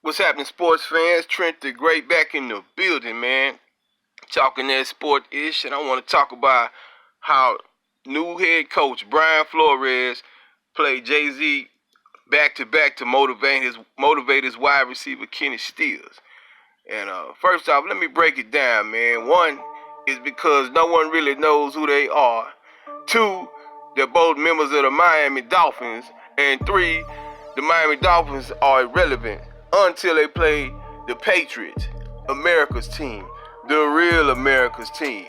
What's happening, sports fans? Trent the Great back in the building, man. Talking that sport-ish, and I want to talk about how new head coach Brian Flores played Jay-Z back-to-back to motivate his wide receiver Kenny Stills. And first off, let me break it down, man. One is because no one really knows who they are. Two, they're both members of the Miami Dolphins. And three, the Miami Dolphins are irrelevant until they play the Patriots, America's team, the real America's team.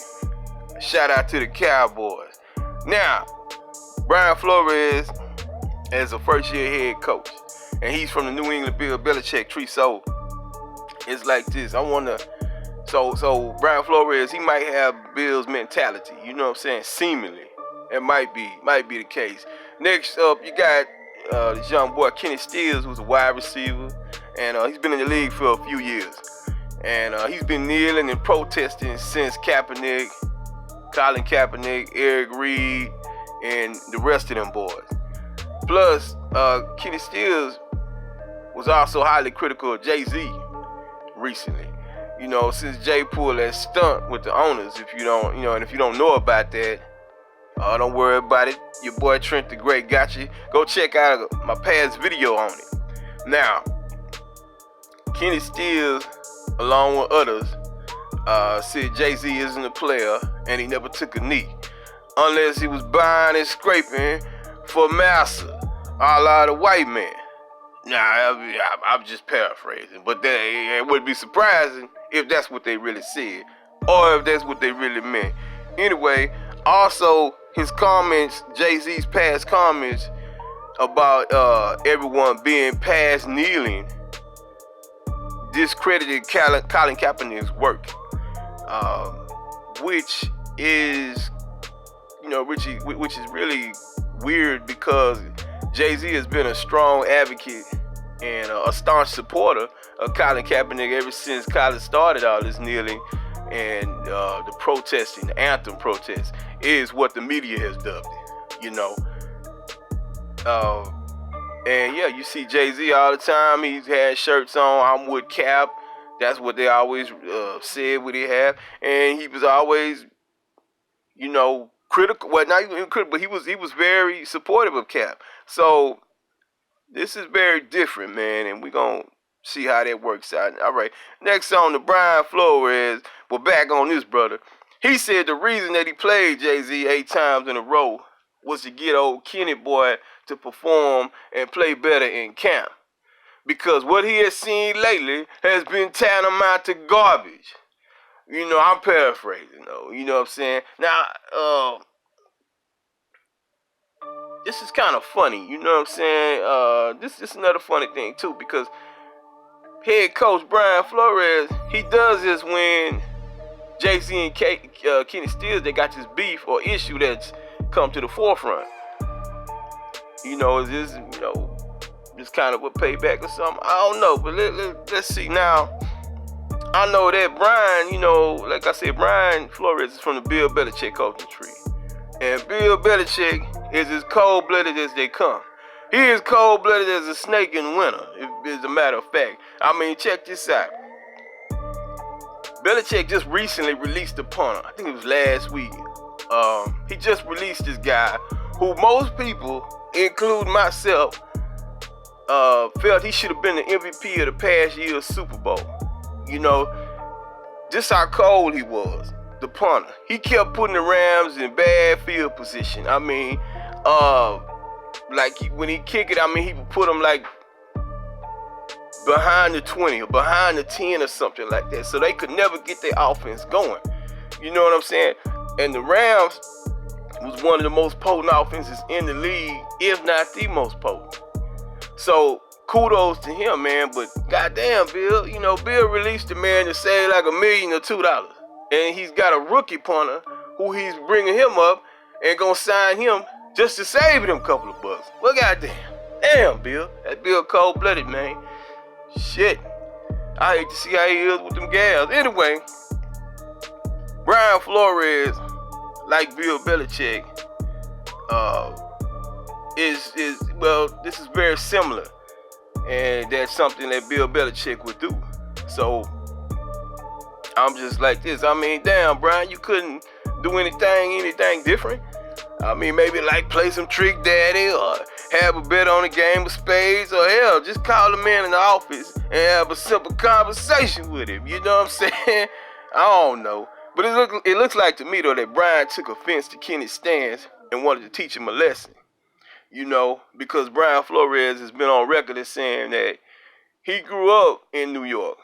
Shout out to the Cowboys. Now, Brian Flores is a first-year head coach, and he's from the New England Bill Belichick tree. So it's like this. So Brian Flores, he might have Bill's mentality. You know what I'm saying? Seemingly, it might be the case. Next up, you got this young boy Kenny Stills, who's a wide receiver, and he's been in the league for a few years. And he's been kneeling and protesting since Kaepernick, Colin Kaepernick, Eric Reed, and the rest of them boys. Plus, Kenny Stills was also highly critical of Jay-Z recently. You know, since Jay pulled that stunt with the owners. If you don't know about that, don't worry about it. Your boy Trent the Great got you. Go check out my past video on it. Now, Kenny Stills, along with others, said Jay-Z isn't a player and he never took a knee unless he was buying and scraping for massa, a la the white man. Nah, I'm just paraphrasing, but it would be surprising if that's what they really said or if that's what they really meant. Anyway, also his comments, Jay-Z's past comments about everyone being past kneeling, discredited Colin Kaepernick's work, which is really weird because Jay-Z has been a strong advocate and a staunch supporter of Colin Kaepernick ever since Colin started all this kneeling and the protesting, the anthem protest is what the media has dubbed it, you know. And yeah, you see Jay-Z all the time. He's had shirts on, I'm with Cap. That's what they always said what he had. And he was always, critical. Well, not even critical, but he was very supportive of Cap. So this is very different, man. And we're going to see how that works out. All right, next on to Brian Flores. We're back on this, brother. He said the reason that he played Jay-Z 8 times in a row was to get old Kenny boy to perform and play better in camp. Because what he has seen lately has been tantamount to garbage. You know, I'm paraphrasing though. You know what I'm saying? Now, this is kind of funny. You know what I'm saying? This is another funny thing too, because head coach Brian Flores, he does this when Jay-Z and Kenny Stills, they got this beef or issue that's come to the forefront. Is this, this kind of a payback or something? I don't know, but let's see. Now, I know that Brian, like I said, Brian Flores is from the Bill Belichick coaching tree. And Bill Belichick is as cold-blooded as they come. He is cold-blooded as a snake in winter, as a matter of fact. I mean, check this out. Belichick just recently released a punter. I think it was last week. He just released this guy who most people, including myself, felt he should have been the MVP of the past year's Super Bowl. Just how cold he was, the punter. He kept putting the Rams in bad field position. I mean, when he kick it, he would put them like behind the 20 or behind the 10 or something like that, so they could never get their offense going. You know what I'm saying? And the Rams was one of the most potent offenses in the league, if not the most potent. So kudos to him, man. But goddamn, Bill, Bill released a man to save like $1 million or $2, and he's got a rookie punter who he's bringing him up and gonna sign him just to save him a couple of bucks. Well, goddamn, Bill, that Bill cold-blooded, man. Shit, I hate to see how he is with them gals. Anyway, Brian Flores, like Bill Belichick, this is very similar. And that's something that Bill Belichick would do. So I'm just like this. I mean, damn, Brian, you couldn't do anything different? I mean, maybe like play some Trick Daddy or have a bet on a game of spades, or hell, just call the man in the office and have a simple conversation with him. You know what I'm saying? I don't know. But it looks like to me, though, that Brian took offense to Kenny's stance and wanted to teach him a lesson. You know, because Brian Flores has been on record as saying that he grew up in New York.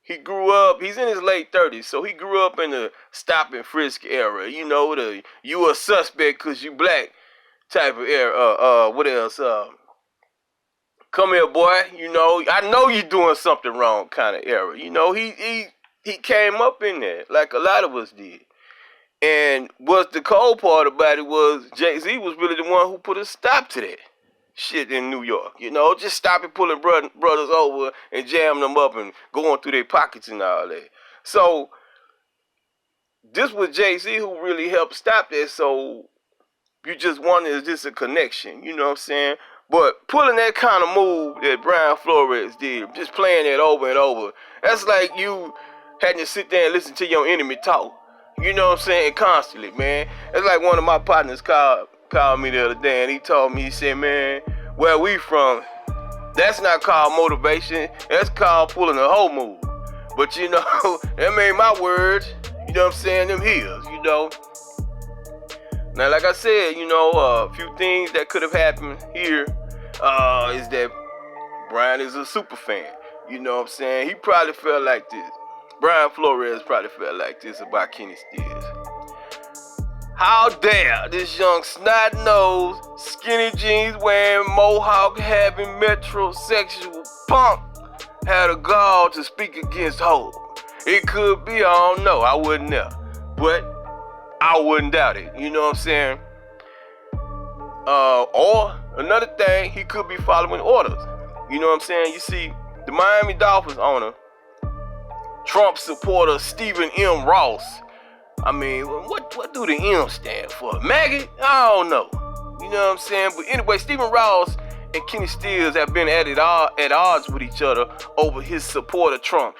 He's in his late 30s, so he grew up in the stop and frisk era. You know, the you a suspect because you black type of era. What else? Come here, boy. You know, I know you doing something wrong kind of era. You know, he came up in there like a lot of us did. And what's the cold part about it was Jay-Z was really the one who put a stop to that shit in New York. You know, just stopping pulling brothers over and jamming them up and going through their pockets and all that. So this was Jay-Z who really helped stop that. So you just wonder, is this a connection? You know what I'm saying? But pulling that kind of move that Brian Flores did, just playing that over and over, that's like you having to sit there and listen to your enemy talk. You know what I'm saying? Constantly, man. It's like one of my partners called me the other day, and he told me, he said, man, where we from, that's not called motivation. That's called pulling a whole move. But, you know, that made my words, you know what I'm saying, them his, you know. Now, like I said, you know, a few things that could have happened here is that Brian is a super fan. You know what I'm saying? He probably felt like this. Brian Flores probably felt like this about Kenny Stills. How dare this young snot-nosed, skinny jeans wearing, mohawk having, metrosexual punk had a gall to speak against Hov. It could be, I don't know, I wouldn't know. But I wouldn't doubt it, you know what I'm saying? Or another thing, he could be following orders. You know what I'm saying? You see, the Miami Dolphins owner, Trump supporter Stephen M. Ross. I mean, what do the M stand for? Maggot? I don't know. You know what I'm saying? But anyway, Stephen Ross and Kenny Stills have been at odds with each other over his support of Trump.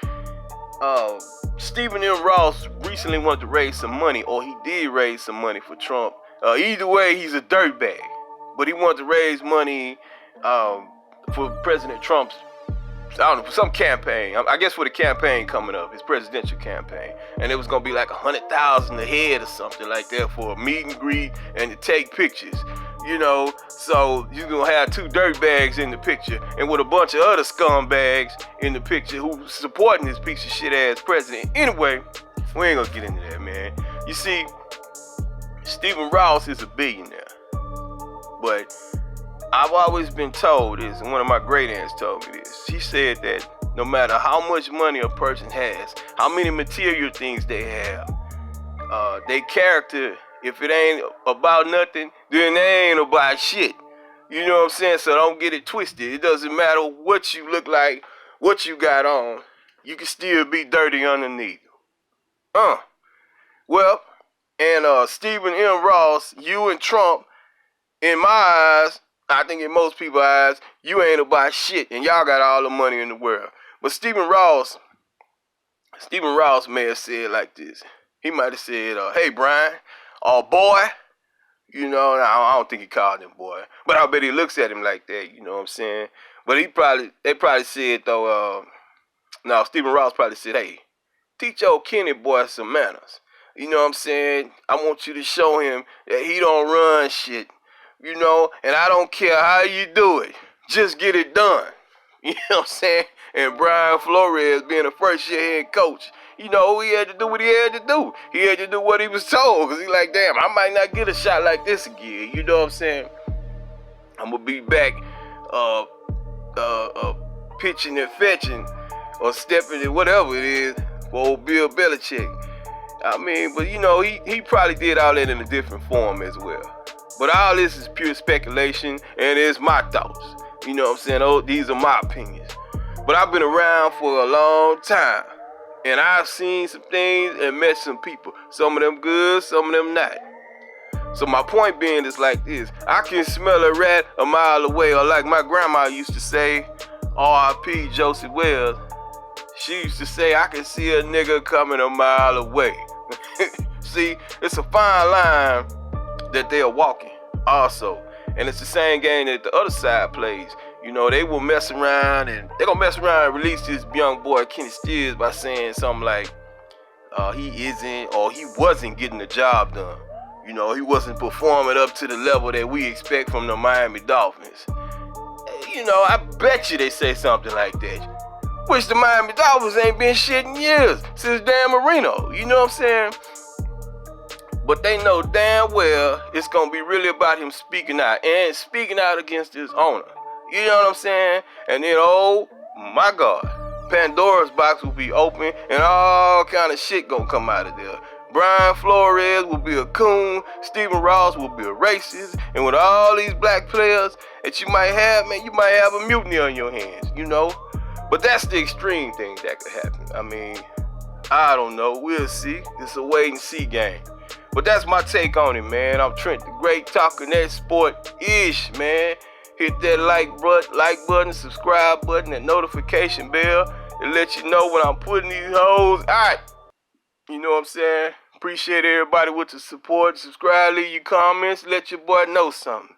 Stephen M. Ross recently wanted to raise some money, or he did raise some money for Trump. Either way, he's a dirtbag. But he wanted to raise money for President Trump's, I don't know, for some campaign. I guess for the campaign coming up, his presidential campaign. And it was going to be like $100,000 a head or something like that for a meet and greet and to take pictures. You know, so you're going to have two dirtbags in the picture and with a bunch of other scumbags in the picture who supporting this piece of shit ass president. Anyway, we ain't going to get into that, man. You see, Stephen Ross is a billionaire. But I've always been told this, and one of my great aunts told me this. She said that no matter how much money a person has, how many material things they have, their character, if it ain't about nothing, then they ain't about shit. You know what I'm saying? So don't get it twisted. It doesn't matter what you look like, what you got on. You can still be dirty underneath. Well, and Stephen M. Ross, you and Trump, in my eyes, I think in most people's eyes, you ain't about shit, and y'all got all the money in the world. But Stephen Ross may have said like this. He might have said, hey, Brian, boy. You know, I don't think he called him boy. But I bet he looks at him like that, you know what I'm saying? But they probably said, though, Stephen Ross probably said, hey, teach old Kenny boy some manners. You know what I'm saying? I want you to show him that he don't run shit. You know, and I don't care how you do it. Just get it done. You know what I'm saying? And Brian Flores being a first-year head coach, you know, he had to do what he had to do. He had to do what he was told. Because he's like, damn, I might not get a shot like this again. You know what I'm saying? I'm going to be back pitching and fetching or stepping and whatever it is for old Bill Belichick. I mean, but, you know, he probably did all that in a different form as well. But all this is pure speculation, and it's my thoughts. You know what I'm saying? Oh, these are my opinions. But I've been around for a long time, and I've seen some things and met some people. Some of them good, some of them not. So my point being is like this. I can smell a rat a mile away, or like my grandma used to say, R.I.P. Josie Wells, she used to say, I can see a nigga coming a mile away. See, it's a fine line that they are walking also. And it's the same game that the other side plays. You know, they will mess around and they're gonna mess around and release this young boy Kenny Stills by saying something like he isn't or he wasn't getting the job done. You know, he wasn't performing up to the level that we expect from the Miami Dolphins. You know, I bet you they say something like that. Which the Miami Dolphins ain't been shit in years, since Dan Marino. You know what I'm saying? But they know damn well it's gonna be really about him speaking out and speaking out against his owner. You know what I'm saying? And then, oh my God, Pandora's box will be open and all kind of shit gonna come out of there. Brian Flores will be a coon, Stephen Ross will be a racist, and with all these black players that you might have, man, you might have a mutiny on your hands, you know? But that's the extreme thing that could happen. I mean, I don't know, we'll see. It's a wait and see game. But that's my take on it, man. I'm Trent the Great, talking that sport-ish, man. Hit that like button, subscribe button, and notification bell to let you know when I'm putting these hoes out. You know what I'm saying? Appreciate everybody with the support. Subscribe, leave your comments, let your boy know something.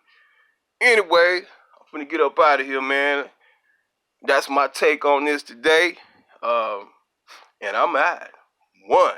Anyway, I'm finna get up out of here, man. That's my take on this today. And I'm out. 1.